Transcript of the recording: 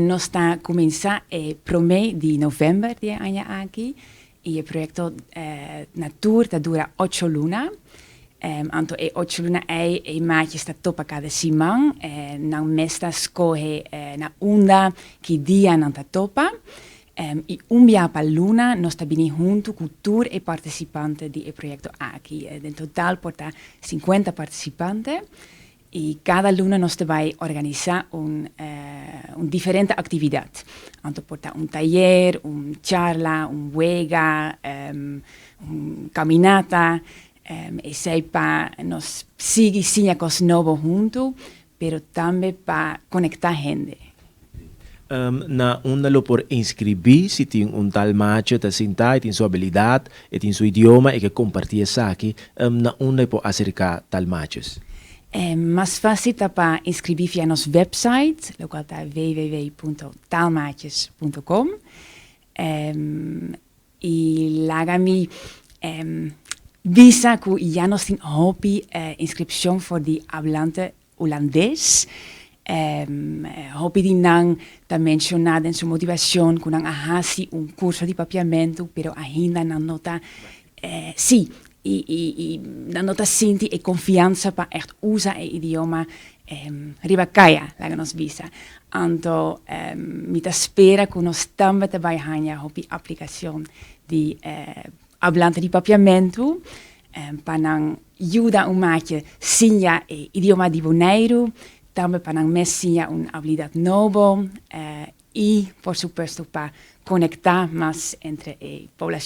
Nós está a começar pro mês de novembro de ano aqui. E o projeto na tour dura 8 lunas. Anto 8 lunas e mais está topa cada semana. Não mesta escolhe na onda que dia não está topa. E dia per luna nós estamos junto com tour e participantes do projeto aqui. En total porta 50 participantes. E cada luna nós vai organizar uma diferente atividade. Então, porta taller, charla, wega, caminata, e sei para nós seguir coisas novas juntos, mas também para conectar gente. Na onda lo por inscrever se tem tal macho ta sinta tem sua habilidade e tem seu idioma e que compartilha isso aqui na onda por acercar tal machos. Mais fácil para inscrever via nosso website, o qual está www.taalmaatjes.com. E lá me visa que já nós temos hobby inscrição voor die hablante holandês. Hobby die nang está mencionado em sua motivação que nang ahasi curso de papiamento, pero ainda não nota sim. E dan nota sinti e confianza para echt usar o idioma ribacaya, la nos visa. Anto mi ta spera che nós também trabalhamos op die aplicação de hablante de papiamento para ajudar maatje sinja idioma di boneiro, também para mes sinja habilidade nova e por supuesto para conectar mais entre a população